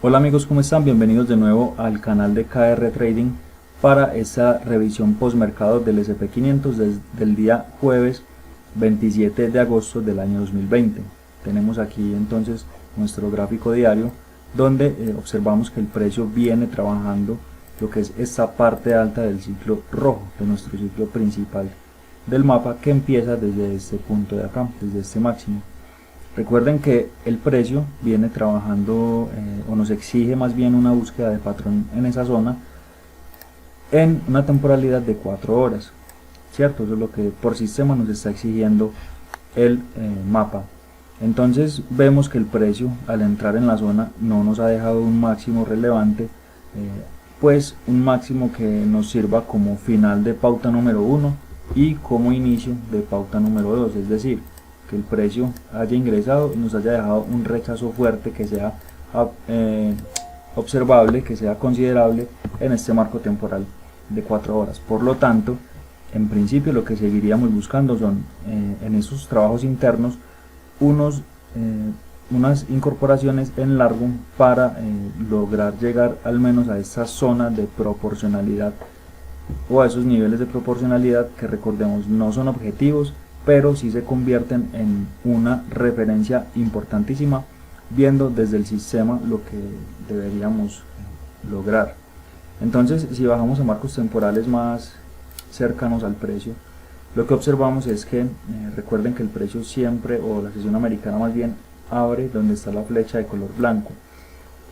Hola amigos, ¿cómo están? Bienvenidos de nuevo al canal de KR Trading para esta revisión postmercado del S&P 500 desde el día jueves 27 de agosto del año 2020. Tenemos aquí entonces nuestro gráfico diario donde observamos que el precio viene trabajando lo que es esta parte alta del ciclo rojo, de nuestro ciclo principal del mapa, que empieza desde este punto de acá, desde este máximo. Recuerden que el precio viene trabajando o nos exige más bien una búsqueda de patrón en esa zona en una temporalidad de 4 horas, ¿cierto? Eso es lo que por sistema nos está exigiendo el mapa. Entonces vemos que el precio al entrar en la zona no nos ha dejado un máximo relevante, pues un máximo que nos sirva como final de pauta número 1 y como inicio de pauta número 2, es decir, que el precio haya ingresado y nos haya dejado un rechazo fuerte que sea observable, que sea considerable en este marco temporal de 4 horas. Por lo tanto, en principio lo que seguiríamos buscando son en esos trabajos internos unas incorporaciones en largo para lograr llegar al menos a esa zona de proporcionalidad o a esos niveles de proporcionalidad que, recordemos, no son objetivos, pero sí se convierten en una referencia importantísima viendo desde el sistema lo que deberíamos lograr. Entonces, si bajamos a marcos temporales más cercanos al precio, lo que observamos es que recuerden que el precio siempre, o la sesión americana más bien, abre donde está la flecha de color blanco.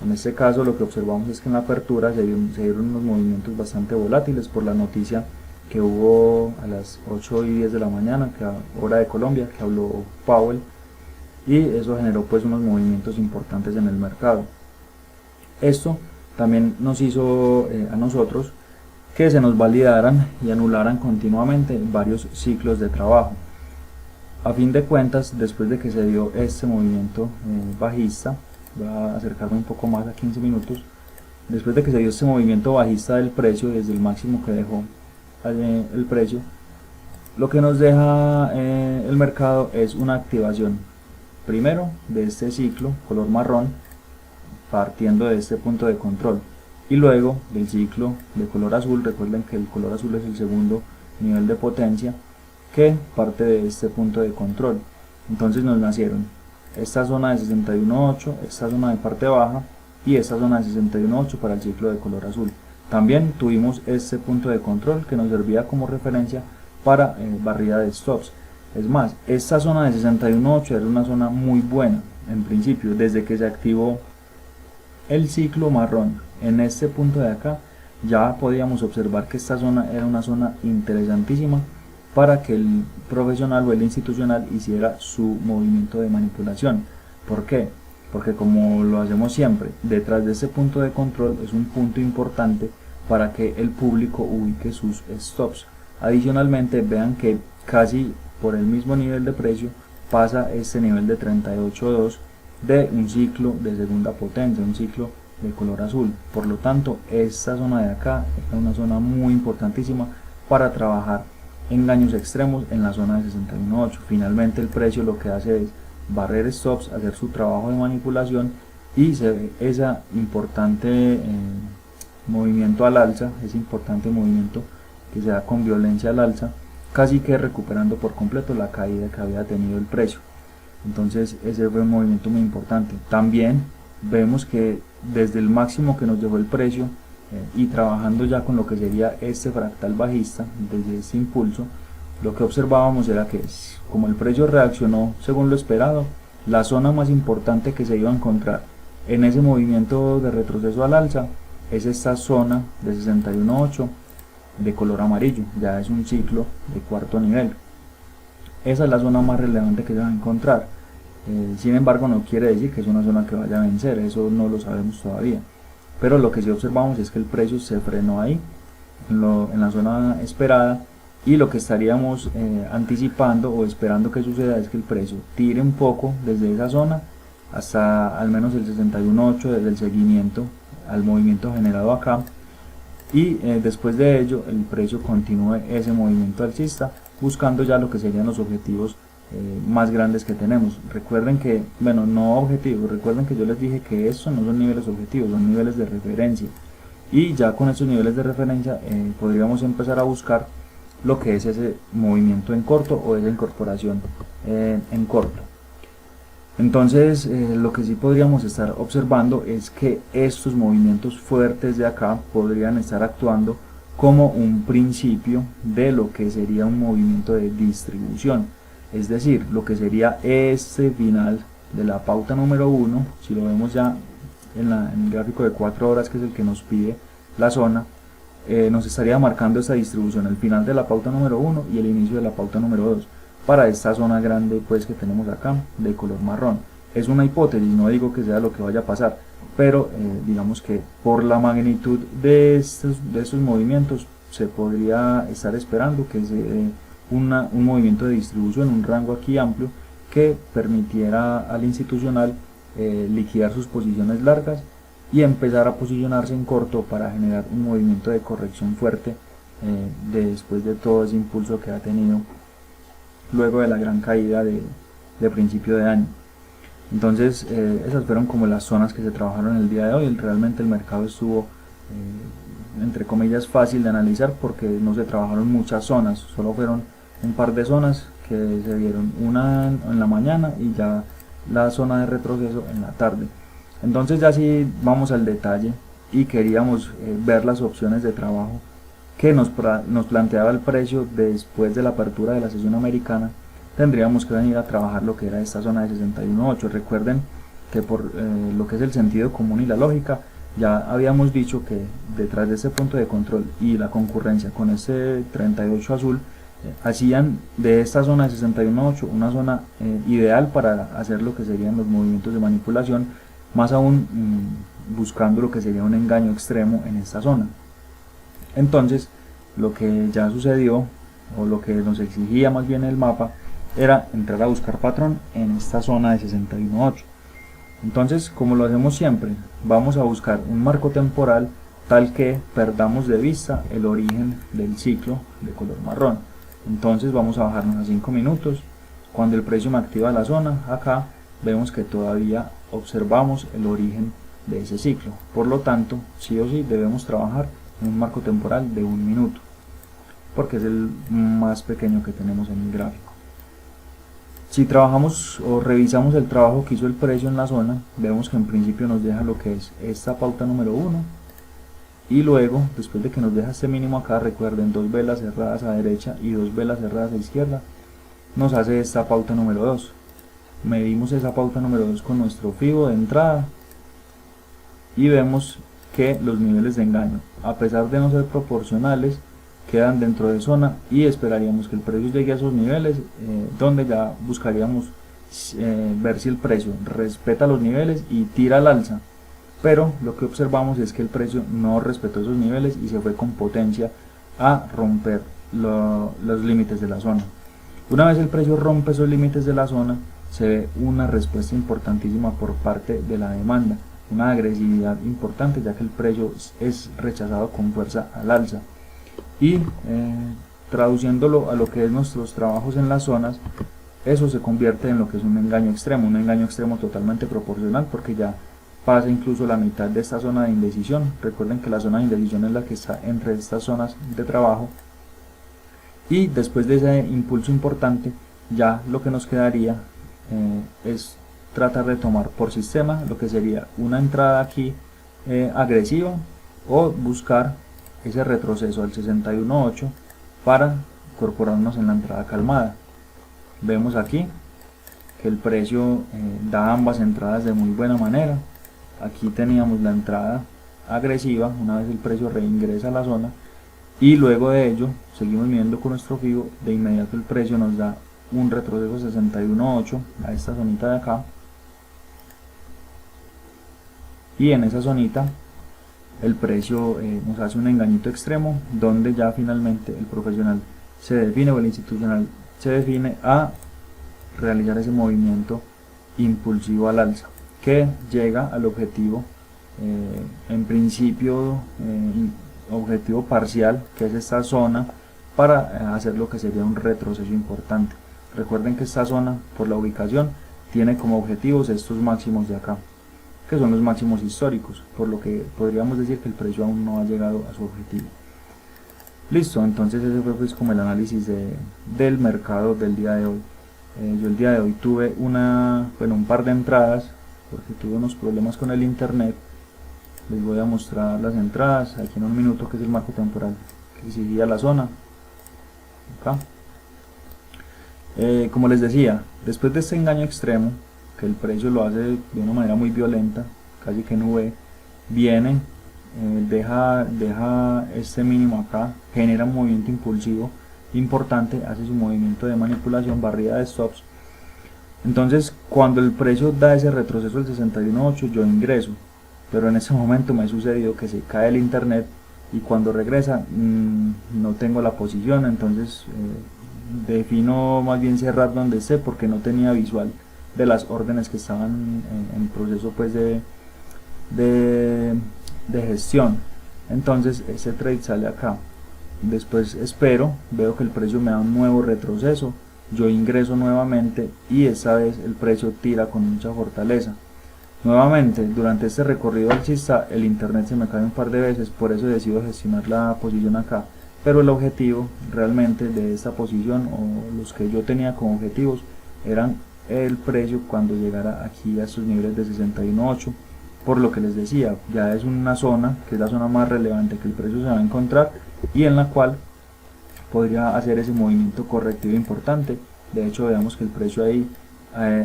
En este caso lo que observamos es que en la apertura se dieron unos movimientos bastante volátiles por la noticia que hubo a las 8:10 de la mañana, hora de Colombia, que habló Powell, y eso generó pues unos movimientos importantes en el mercado. Esto también nos hizo a nosotros que se nos validaran y anularan continuamente varios ciclos de trabajo. A fin de cuentas, después de que se dio este movimiento bajista, voy a acercarme un poco más a 15 minutos, después de que se dio este movimiento bajista del precio desde el máximo que dejó el precio, lo que nos deja el mercado es una activación primero de este ciclo color marrón partiendo de este punto de control y luego del ciclo de color azul. Recuerden que el color azul es el segundo nivel de potencia que parte de este punto de control. Entonces nos nacieron esta zona de 61.8, esta zona de parte baja y esta zona de 61.8 para el ciclo de color azul. También tuvimos este punto de control que nos servía como referencia para barrida de stops. Es más, esta zona de 61.8 era una zona muy buena en principio. Desde que se activó el ciclo marrón en este punto de acá, ya podíamos observar que esta zona era una zona interesantísima para que el profesional o el institucional hiciera su movimiento de manipulación. ¿Por qué? Porque, como lo hacemos siempre, detrás de ese punto de control es un punto importante para que el público ubique sus stops. Adicionalmente, vean que casi por el mismo nivel de precio pasa este nivel de 38.2 de un ciclo de segunda potencia, un ciclo de color azul. Por lo tanto, esta zona de acá es una zona muy importantísima para trabajar engaños extremos en la zona de 61.8. Finalmente el precio lo que hace es barrer stops, hacer su trabajo de manipulación y se ve ese importante movimiento al alza, ese importante movimiento que se da con violencia al alza, casi que recuperando por completo la caída que había tenido el precio. Entonces ese fue un movimiento muy importante. También vemos que desde el máximo que nos dejó el precio y trabajando ya con lo que sería este fractal bajista desde este impulso, lo que observábamos era que como el precio reaccionó según lo esperado, la zona más importante que se iba a encontrar en ese movimiento de retroceso al alza es esta zona de 61.8 de color amarillo. Ya es un ciclo de cuarto nivel. Esa es la zona más relevante que se va a encontrar. Sin embargo, no quiere decir que es una zona que vaya a vencer, eso no lo sabemos todavía. Pero lo que sí observamos es que el precio se frenó ahí, en la zona esperada, y lo que estaríamos anticipando o esperando que suceda es que el precio tire un poco desde esa zona hasta al menos el 61.8 desde el seguimiento al movimiento generado acá, y después de ello el precio continúe ese movimiento alcista buscando ya lo que serían los objetivos más grandes que tenemos. Recuerden que, bueno, no objetivos, recuerden que yo les dije que estos no son niveles objetivos, son niveles de referencia, y ya con estos niveles de referencia podríamos empezar a buscar lo que es ese movimiento en corto o esa incorporación en corto. Entonces lo que sí podríamos estar observando es que estos movimientos fuertes de acá podrían estar actuando como un principio de lo que sería un movimiento de distribución, es decir, lo que sería este final de la pauta número 1, si lo vemos ya en el gráfico de 4 horas, que es el que nos pide la zona, nos estaría marcando esta distribución, el final de la pauta número 1 y el inicio de la pauta número 2 para esta zona grande pues que tenemos acá de color marrón. Es una hipótesis, no digo que sea lo que vaya a pasar, pero digamos que por la magnitud de estos movimientos se podría estar esperando que se dé un movimiento de distribución, un rango aquí amplio que permitiera al institucional liquidar sus posiciones largas y empezar a posicionarse en corto para generar un movimiento de corrección fuerte después de todo ese impulso que ha tenido luego de la gran caída de principio de año. Entonces esas fueron como las zonas que se trabajaron el día de hoy. Realmente el mercado estuvo entre comillas fácil de analizar porque no se trabajaron muchas zonas, solo fueron un par de zonas que se vieron, una en la mañana y ya la zona de retroceso en la tarde. Entonces ya sí vamos al detalle y queríamos ver las opciones de trabajo que nos planteaba el precio después de la apertura de la sesión americana. Tendríamos que venir a trabajar lo que era esta zona de 61.8. Recuerden que por lo que es el sentido común y la lógica, ya habíamos dicho que detrás de este punto de control y la concurrencia con este 38 azul, hacían de esta zona de 61.8 una zona ideal para hacer lo que serían los movimientos de manipulación, más aún buscando lo que sería un engaño extremo en esta zona. Entonces lo que ya sucedió, o lo que nos exigía más bien el mapa, era entrar a buscar patrón en esta zona de 61.8. Entonces, como lo hacemos siempre, vamos a buscar un marco temporal tal que perdamos de vista el origen del ciclo de color marrón. Entonces vamos a bajarnos a 5 minutos. Cuando el precio me activa la zona, acá vemos que todavía observamos el origen de ese ciclo. Por lo tanto, sí o sí debemos trabajar en un marco temporal de 1 minuto, porque es el más pequeño que tenemos en el gráfico. Si trabajamos o revisamos el trabajo que hizo el precio en la zona, vemos que en principio nos deja lo que es esta pauta número 1, y luego, después de que nos deja este mínimo acá, recuerden, 2 velas cerradas a derecha y 2 velas cerradas a izquierda, nos hace esta pauta número 2. Medimos esa pauta número 2 con nuestro fibo de entrada y vemos que los niveles de engaño, a pesar de no ser proporcionales, quedan dentro de zona y esperaríamos que el precio llegue a esos niveles, donde ya buscaríamos ver si el precio respeta los niveles y tira al alza. Pero lo que observamos es que el precio no respetó esos niveles y se fue con potencia a romper los límites de la zona. Una vez el precio rompe esos límites de la zona, se ve una respuesta importantísima por parte de la demanda, una agresividad importante, ya que el precio es rechazado con fuerza al alza. Y traduciéndolo a lo que es nuestros trabajos en las zonas, eso se convierte en lo que es un engaño extremo totalmente proporcional, porque ya pasa incluso la mitad de esta zona de indecisión. Recuerden que la zona de indecisión es la que está entre estas zonas de trabajo, y después de ese impulso importante, ya lo que nos quedaría es tratar de tomar por sistema lo que sería una entrada aquí agresiva, o buscar ese retroceso al 61.8 para incorporarnos en la entrada calmada. Vemos aquí que el precio da ambas entradas de muy buena manera. Aquí teníamos la entrada agresiva una vez el precio reingresa a la zona, y luego de ello seguimos midiendo con nuestro fibo. De inmediato el precio nos da un retroceso 61.8 a esta zonita de acá, y en esa zonita el precio nos hace un engañito extremo, donde ya finalmente el profesional se define, o el institucional se define, a realizar ese movimiento impulsivo al alza, que llega al objetivo, en principio objetivo parcial, que es esta zona, para hacer lo que sería un retroceso importante. Recuerden que esta zona, por la ubicación, tiene como objetivos estos máximos de acá, que son los máximos históricos, por lo que podríamos decir que el precio aún no ha llegado a su objetivo. Listo, entonces ese fue pues como el análisis del mercado del día de hoy. Yo el día de hoy tuve un par de entradas, porque tuve unos problemas con el internet. Les voy a mostrar las entradas aquí en un minuto, que es el marco temporal que exigía la zona acá. Como les decía, después de este engaño extremo, que el precio lo hace de una manera muy violenta, casi que no ve, viene, deja este mínimo acá, genera un movimiento impulsivo importante, hace su movimiento de manipulación, barrida de stops. Entonces, cuando el precio da ese retroceso del 61.8, yo ingreso, pero en ese momento me ha sucedido que se cae el internet y cuando regresa no tengo la posición, entonces defino más bien cerrar donde esté, porque no tenía visual de las órdenes que estaban en proceso pues de gestión. Entonces ese trade sale acá, después espero, veo que el precio me da un nuevo retroceso, yo ingreso nuevamente y esta vez el precio tira con mucha fortaleza. Nuevamente, durante este recorrido alcista, el internet se me cae un par de veces, por eso decido gestionar la posición acá. Pero el objetivo realmente de esta posición, o los que yo tenía como objetivos, eran el precio cuando llegara aquí a estos niveles de 61.8. Por lo que les decía, ya es una zona, que es la zona más relevante que el precio se va a encontrar y en la cual podría hacer ese movimiento correctivo importante. De hecho, veamos que el precio ahí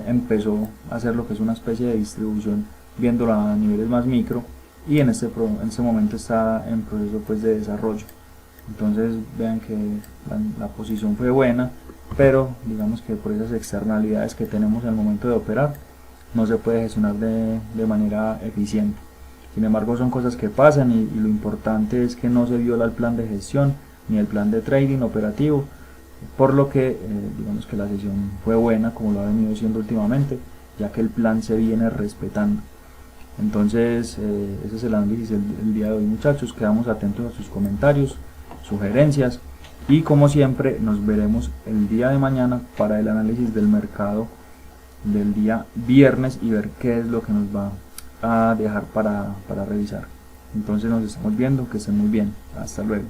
empezó a hacer lo que es una especie de distribución, viéndolo a niveles más micro, y en este momento está en proceso pues de desarrollo. Entonces vean que la posición fue buena, pero digamos que por esas externalidades que tenemos al momento de operar no se puede gestionar de manera eficiente. Sin embargo, son cosas que pasan y lo importante es que no se viola el plan de gestión ni el plan de trading operativo, por lo que digamos que la sesión fue buena, como lo ha venido siendo últimamente, ya que el plan se viene respetando. Entonces ese es el análisis del día de hoy, muchachos. Quedamos atentos a sus comentarios, sugerencias, y como siempre nos veremos el día de mañana para el análisis del mercado del día viernes y ver qué es lo que nos va a dejar para revisar. Entonces nos estamos viendo, que estén muy bien, hasta luego.